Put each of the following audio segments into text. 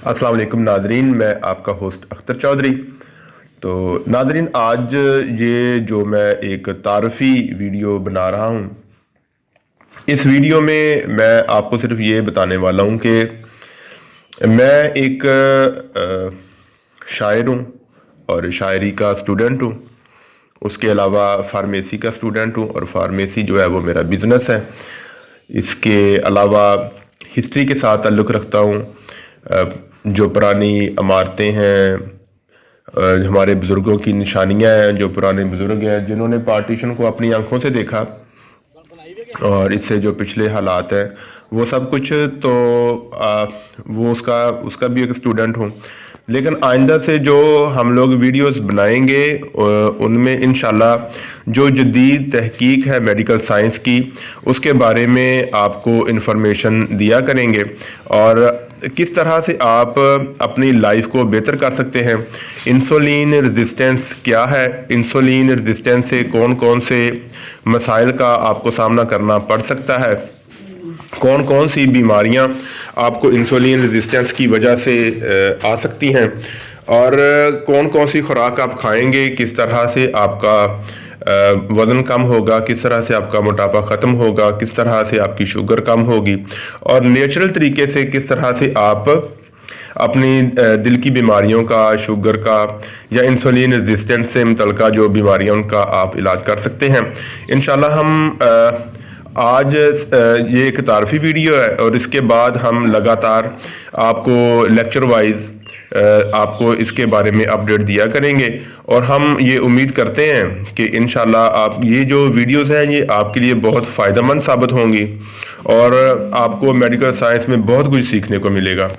अस्सलाम वालेकुम नादरीन, मैं आपका होस्ट अख्तर चौधरी। तो नादरीन, आज ये जो मैं एक तारफ़ी वीडियो बना रहा हूँ, इस वीडियो में मैं आपको सिर्फ ये बताने वाला हूँ कि मैं एक शायर हूँ और शायरी का स्टूडेंट हूँ। उसके अलावा फार्मेसी का स्टूडेंट हूँ और फार्मेसी जो है वो मेरा बिज़नेस है। इसके अलावा हिस्ट्री के साथ ताल्लुक़ रखता हूँ। जो पुरानी इमारतें हैं, हमारे बुज़ुर्गों की निशानियाँ हैं, जो पुराने बुज़ुर्ग हैं जिन्होंने पार्टीशन को अपनी आंखों से देखा और इससे जो पिछले हालात हैं वो सब कुछ, तो वो उसका भी एक स्टूडेंट हूँ। लेकिन आइंदा से जो हम लोग वीडियोस बनाएंगे उनमें इंशाल्लाह जो जदीद तहकीक है मेडिकल साइंस की, उसके बारे में आपको इन्फॉर्मेशन दिया करेंगे और किस तरह से आप अपनी लाइफ को बेहतर कर सकते हैं। इंसुलिन रेजिस्टेंस क्या है, इंसुलिन रेजिस्टेंस से कौन कौन से मसाइल का आपको सामना करना पड़ सकता है, कौन कौन सी बीमारियां आपको इंसुलिन रेजिस्टेंस की वजह से आ सकती हैं और कौन कौन सी खुराक आप खाएंगे, किस तरह से आपका वज़न कम होगा, किस तरह से आपका मोटापा ख़त्म होगा, किस तरह से आपकी शुगर कम होगी और नेचुरल तरीके से किस तरह से आप अपनी दिल की बीमारियों का, शुगर का या इंसुलिन रेजिस्टेंस से मुतल्लिक़ जो बीमारियां उनका आप इलाज कर सकते हैं। इंशाल्लाह हम आज ये एक तारफ़ी वीडियो है और इसके बाद हम लगातार आपको लेक्चर वाइज आपको इसके बारे में अपडेट दिया करेंगे और हम ये उम्मीद करते हैं कि इंशाल्लाह आप ये जो वीडियोस हैं ये आपके लिए बहुत फ़ायदेमंद साबित होंगी और आपको मेडिकल साइंस में बहुत कुछ सीखने को मिलेगा।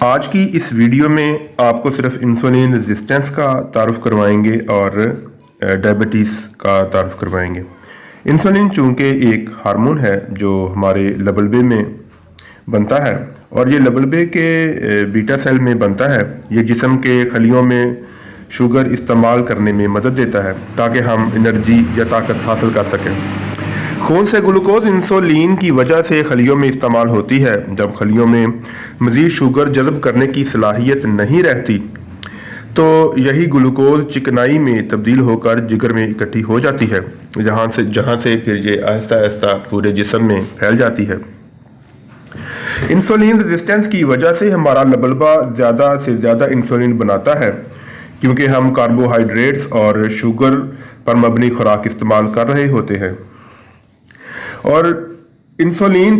आज की इस वीडियो में आपको सिर्फ इंसुलिन रेजिस्टेंस का तारुफ करवाएंगे और डायबिटीज़ का तारुफ करवाएंगे। इंसुलिन चूँकि एक हार्मोन है जो हमारे लबलबे में बनता है और ये लबलबे के बीटा सेल में बनता है। ये जिस्म के खलियों में शुगर इस्तेमाल करने में मदद देता है ताकि हम एनर्जी या ताकत हासिल कर सकें। खून से ग्लूकोज इंसुलिन की वजह से खलियों में इस्तेमाल होती है। जब खलियों में मज़ीद शुगर जज़ब करने की सलाहियत नहीं रहती तो यही ग्लूकोज चिकनाई में तब्दील होकर जिगर में इकट्ठी हो जाती है, जहाँ से फिर ये आहिस्ता आहिस्ता पूरे जिस्म में फैल जाती है। इंसुलिन रेजिस्टेंस की वजह से हमारा लबलबा ज़्यादा से ज़्यादा इंसुलिन बनाता है क्योंकि हम कार्बोहाइड्रेट्स और शुगर पर मबनी खुराक इस्तेमाल कर रहे होते हैं और इंसुलिन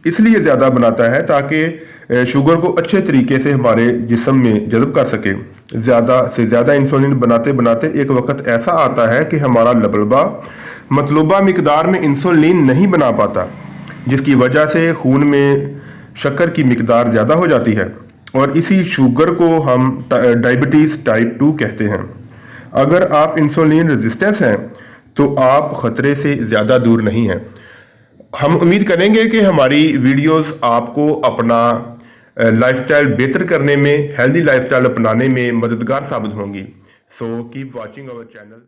इसलिए ज़्यादा बनाता है ताकि शुगर को अच्छे तरीके से हमारे जिस्म में जज़ब कर सके। ज़्यादा से ज़्यादा इंसुलिन बनाते बनाते एक वक्त ऐसा आता है कि हमारा लबलबा मतलूबा मिकदार में इंसुलिन नहीं बना पाता, जिसकी वजह से खून में शक्कर की मिकदार ज़्यादा हो जाती है और इसी शुगर को हम डायबिटीज़ टाइप 2 कहते हैं। अगर आप इंसुलिन रेजिस्टेंस हैं तो आप ख़तरे से ज़्यादा दूर नहीं हैं। हम उम्मीद करेंगे कि हमारी वीडियोस आपको अपना लाइफस्टाइल बेहतर करने में, हेल्दी लाइफस्टाइल अपनाने में मददगार साबित होंगी। So keep watching our channel.